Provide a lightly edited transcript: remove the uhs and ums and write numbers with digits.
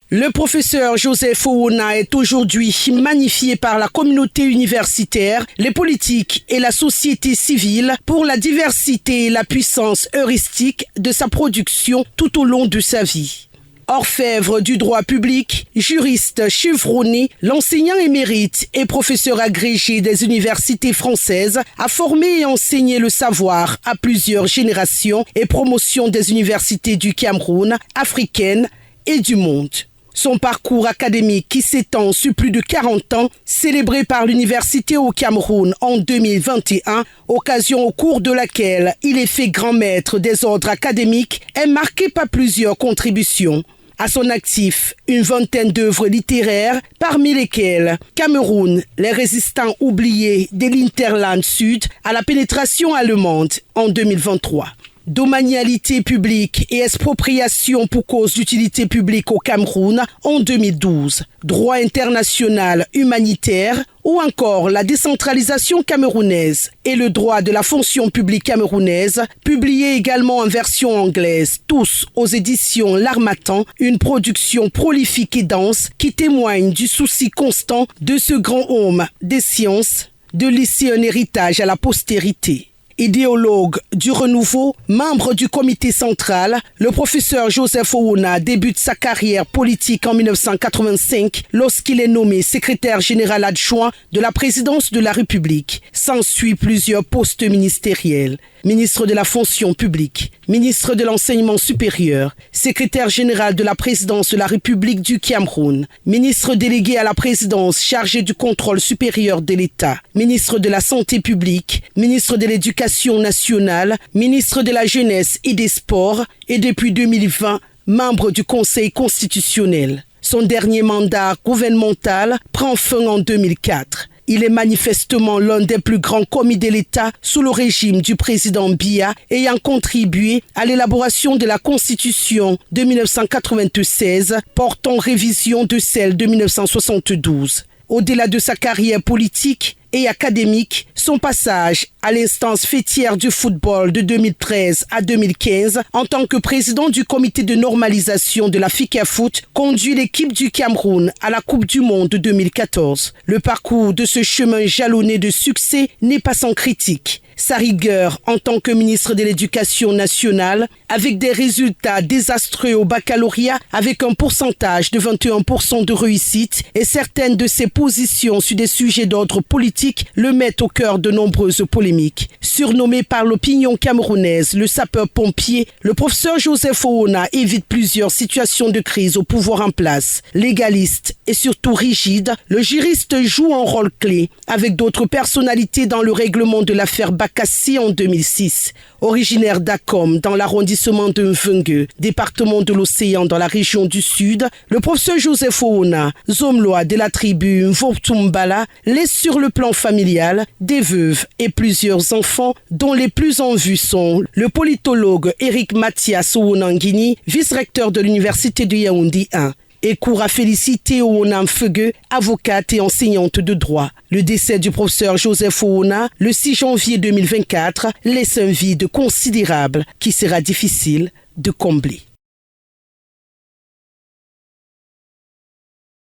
Le professeur Joseph Owona est aujourd'hui magnifié par la communauté universitaire, les politiques et la société civile pour la diversité et la puissance heuristique de sa production tout au long de sa vie. Orfèvre du droit public, juriste chevronné, l'enseignant émérite et professeur agrégé des universités françaises a formé et enseigné le savoir à plusieurs générations et promotion des universités du Cameroun, africaines et du monde. Son parcours académique qui s'étend sur plus de 40 ans, célébré par l'université au Cameroun en 2021, occasion au cours de laquelle il est fait grand maître des ordres académiques, est marqué par plusieurs contributions. À son actif, une vingtaine d'œuvres littéraires, parmi lesquelles Cameroun, les résistants oubliés de l'Interland Sud à la pénétration allemande en 2023. Domanialité publique et expropriation pour cause d'utilité publique au Cameroun en 2012, droit international humanitaire ou encore la décentralisation camerounaise et le droit de la fonction publique camerounaise, publié également en version anglaise, tous aux éditions L'Harmattan, une production prolifique et dense qui témoigne du souci constant de ce grand homme des sciences de laisser un héritage à la postérité. Idéologue du renouveau, membre du comité central, le professeur Joseph Owona débute sa carrière politique en 1985 lorsqu'il est nommé secrétaire général adjoint de la présidence de la République. S'ensuit plusieurs postes ministériels. Ministre de la fonction publique, ministre de l'enseignement supérieur, secrétaire général de la présidence de la République du Cameroun, ministre délégué à la présidence chargé du contrôle supérieur de l'État, ministre de la santé publique, ministre de l'éducation nationale, ministre de la jeunesse et des sports et depuis 2020, membre du Conseil constitutionnel. Son dernier mandat gouvernemental prend fin en 2004. Il est manifestement l'un des plus grands commis de l'État sous le régime du président Biya, ayant contribué à l'élaboration de la Constitution de 1996, portant révision de celle de 1972. Au-delà de sa carrière politique et académique, son passage à l'instance fêtière du football de 2013 à 2015 en tant que président du comité de normalisation de la FICAFoot conduit l'équipe du Cameroun à la Coupe du Monde de 2014. Le parcours de ce chemin jalonné de succès n'est pas sans critique. Sa rigueur en tant que ministre de l'Éducation nationale, avec des résultats désastreux au baccalauréat, avec un pourcentage de 21% de réussite et certaines de ses positions sur des sujets d'ordre politique le mettent au cœur de nombreuses polémiques. Surnommé par l'opinion camerounaise le sapeur-pompier, le professeur Joseph Owona évite plusieurs situations de crise au pouvoir en place. Légaliste et surtout rigide, le juriste joue un rôle clé avec d'autres personnalités dans le règlement de l'affaire Bakassi en 2006. Originaire d'Akom dans l'arrondissement de Mvengue, département de l'Océan dans la région du Sud, le professeur Joseph Owona, Zomloa de la tribu Mvotumbala, laisse sur le plan familial des veuves et plusieurs enfants dont les plus en vue sont le politologue Eric Mathias Owonangini, vice-recteur de l'université de Yaoundé 1. Et court à féliciter Owona Mfeugue, avocate et enseignante de droit. Le décès du professeur Joseph Owona, le 6 janvier 2024, laisse un vide considérable qui sera difficile de combler.